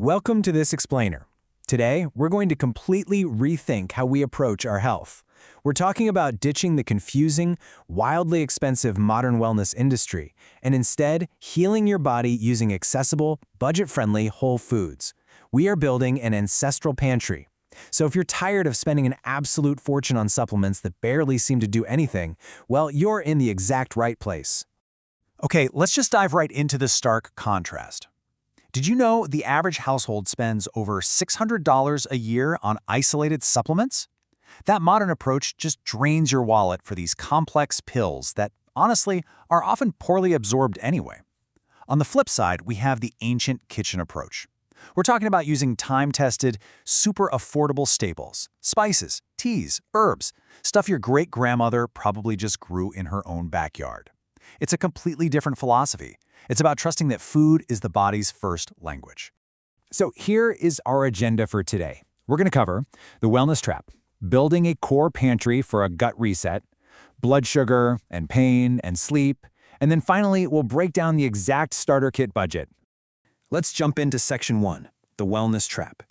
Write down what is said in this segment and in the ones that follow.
Welcome to this explainer. Today, we're going to completely rethink how we approach our health. We're talking about ditching the confusing, wildly expensive modern wellness industry and instead healing your body using accessible, budget-friendly whole foods. We are building an ancestral pantry. So if you're tired of spending an absolute fortune on supplements that barely seem to do anything, well, you're in the exact right place. Okay, let's just dive right into the stark contrast. Did you know the average household spends over $600 a year on isolated supplements? That modern approach just drains your wallet for these complex pills that, honestly, are often poorly absorbed anyway. On the flip side, we have the ancient kitchen approach. We're talking about using time-tested, super affordable staples, spices, teas, herbs, stuff your great-grandmother probably just grew in her own backyard. It's a completely different philosophy. It's about trusting that food is the body's first language. So here is our agenda for today. We're going to cover the wellness trap, building a core pantry for a gut reset, blood sugar and pain and sleep, and then finally we'll break down the exact starter kit budget. Let's jump into Section 1, the wellness trap.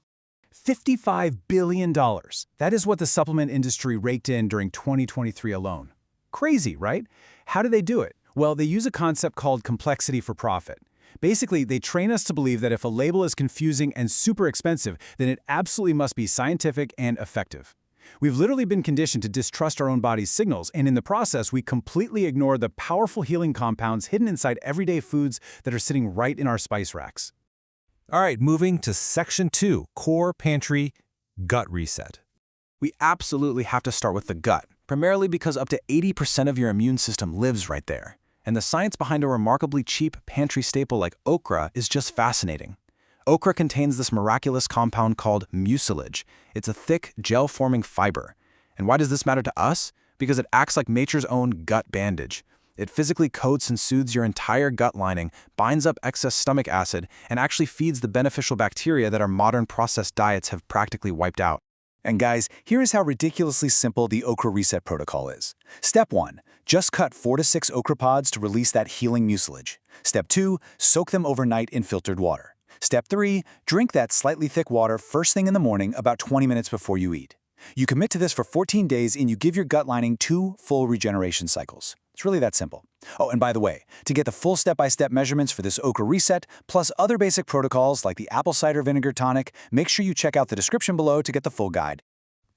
$55 billion. That is what the supplement industry raked in during 2023 alone. Crazy, right? How do they do it? Well, they use a concept called complexity for profit. Basically, they train us to believe that if a label is confusing and super expensive, then it absolutely must be scientific and effective. We've literally been conditioned to distrust our own body's signals, and in the process, we completely ignore the powerful healing compounds hidden inside everyday foods that are sitting right in our spice racks. All right, moving to Section 2, Core Pantry Gut Reset. We absolutely have to start with the gut, primarily because up to 80% of your immune system lives right there. And the science behind a remarkably cheap pantry staple like okra is just fascinating. Okra contains this miraculous compound called mucilage. It's a thick, gel-forming fiber. And why does this matter to us? Because it acts like nature's own gut bandage. It physically coats and soothes your entire gut lining, binds up excess stomach acid, and actually feeds the beneficial bacteria that our modern processed diets have practically wiped out. And guys, here is how ridiculously simple the okra reset protocol is. Step 1. Just cut 4 to 6 okra pods to release that healing mucilage. Step 2. Soak them overnight in filtered water. Step 3. Drink that slightly thick water first thing in the morning about 20 minutes before you eat. You commit to this for 14 days and you give your gut lining 2 full regeneration cycles. It's really that simple. Oh, and by the way, to get the full step-by-step measurements for this okra reset, plus other basic protocols like the apple cider vinegar tonic, make sure you check out the description below to get the full guide.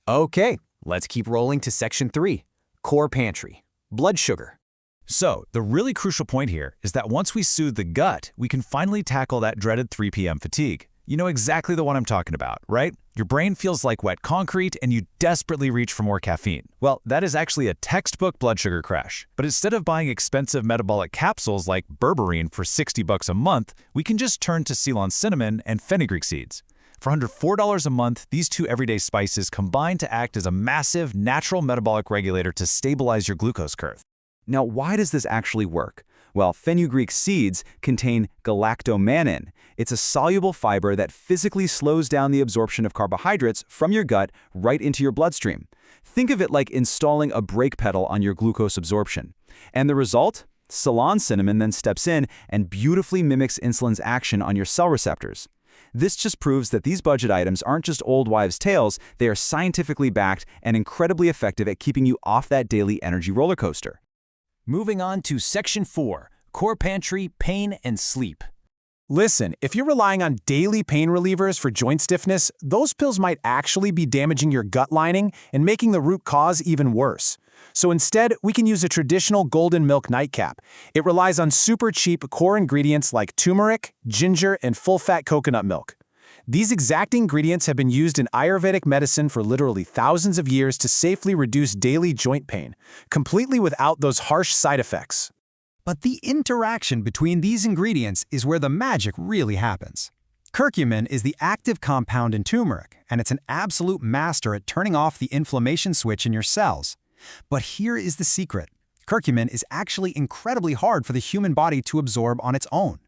Okay, let's keep rolling to Section 3, Core Pantry, Blood Sugar. So, the really crucial point here is that once we soothe the gut, we can finally tackle that dreaded 3 p.m. fatigue. You know exactly the one I'm talking about, right? Your brain feels like wet concrete and you desperately reach for more caffeine. Well, that is actually a textbook blood sugar crash. But instead of buying expensive metabolic capsules like berberine for $60 a month, we can just turn to Ceylon cinnamon and fenugreek seeds. For under $4 a month, these 2 everyday spices combine to act as a massive natural metabolic regulator to stabilize your glucose curve. Now, why does this actually work? Well, fenugreek seeds contain galactomannan. It's a soluble fiber that physically slows down the absorption of carbohydrates from your gut right into your bloodstream. Think of it like installing a brake pedal on your glucose absorption. And the result? Ceylon cinnamon then steps in and beautifully mimics insulin's action on your cell receptors. This just proves that these budget items aren't just old wives' tales, they are scientifically backed and incredibly effective at keeping you off that daily energy roller coaster. Moving on to Section 4, Core Pantry Pain and Sleep. Listen, if you're relying on daily pain relievers for joint stiffness, those pills might actually be damaging your gut lining and making the root cause even worse. So instead, we can use a traditional golden milk nightcap. It relies on super cheap core ingredients like turmeric, ginger, and full-fat coconut milk. These exact ingredients have been used in Ayurvedic medicine for literally thousands of years to safely reduce daily joint pain, completely without those harsh side effects. But the interaction between these ingredients is where the magic really happens. Curcumin is the active compound in turmeric, and it's an absolute master at turning off the inflammation switch in your cells. But here is the secret. Curcumin is actually incredibly hard for the human body to absorb on its own.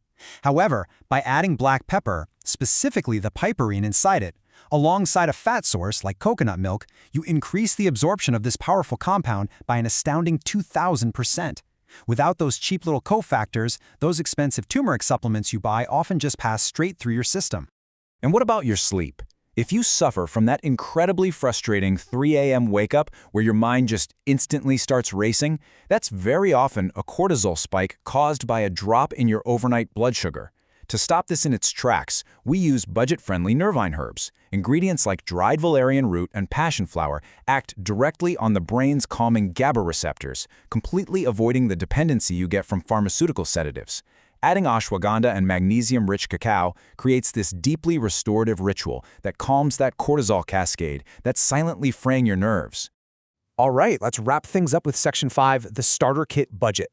However, by adding black pepper, specifically the piperine inside it, alongside a fat source like coconut milk, you increase the absorption of this powerful compound by an astounding 2,000%. Without those cheap little cofactors, those expensive turmeric supplements you buy often just pass straight through your system. And what about your sleep? If you suffer from that incredibly frustrating 3 a.m. wake-up where your mind just instantly starts racing, that's very often a cortisol spike caused by a drop in your overnight blood sugar. To stop this in its tracks, we use budget-friendly nervine herbs. Ingredients like dried valerian root and passion flower act directly on the brain's calming GABA receptors, completely avoiding the dependency you get from pharmaceutical sedatives. Adding ashwagandha and magnesium-rich cacao creates this deeply restorative ritual that calms that cortisol cascade that's silently fraying your nerves. All right, let's wrap things up with Section 5, the starter kit budget.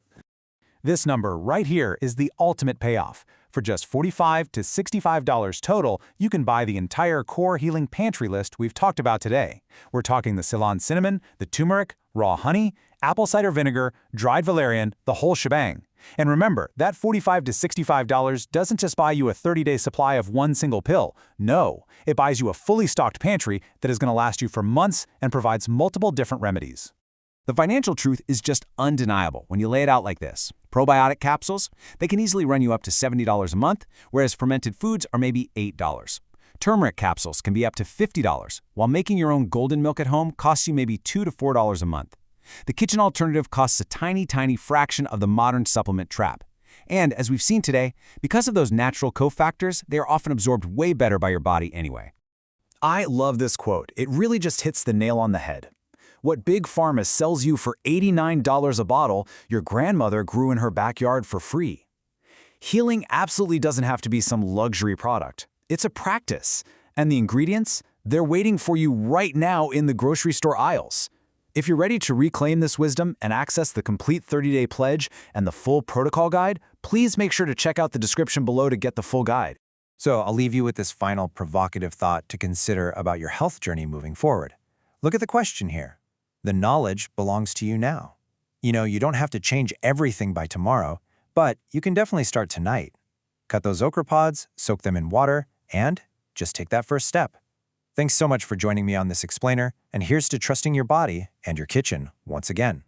This number right here is the ultimate payoff. For just $45 to $65 total, you can buy the entire core healing pantry list we've talked about today. We're talking the Ceylon cinnamon, the turmeric, raw honey, apple cider vinegar, dried valerian, the whole shebang. And remember, that $45 to $65 doesn't just buy you a 30-day supply of one single pill. No, it buys you a fully stocked pantry that is going to last you for months and provides multiple different remedies. The financial truth is just undeniable when you lay it out like this. Probiotic capsules, they can easily run you up to $70 a month, whereas fermented foods are maybe $8. Turmeric capsules can be up to $50, while making your own golden milk at home costs you maybe $2 to $4 a month. The kitchen alternative costs a tiny fraction of the modern supplement trap. And as we've seen today, because of those natural cofactors, they are often absorbed way better by your body anyway. I love this quote. It really just hits the nail on the head. What Big Pharma sells you for $89 a bottle, your grandmother grew in her backyard for free. Healing absolutely doesn't have to be some luxury product. It's a practice. And the ingredients, they're waiting for you right now in the grocery store aisles. If you're ready to reclaim this wisdom and access the complete 30-day pledge and the full protocol guide, please make sure to check out the description below to get the full guide. So I'll leave you with this final provocative thought to consider about your health journey moving forward. Look at the question here. The knowledge belongs to you now. You don't have to change everything by tomorrow, but you can definitely start tonight. Cut those okra pods, soak them in water, and just take that first step. Thanks so much for joining me on this explainer, and here's to trusting your body and your kitchen once again.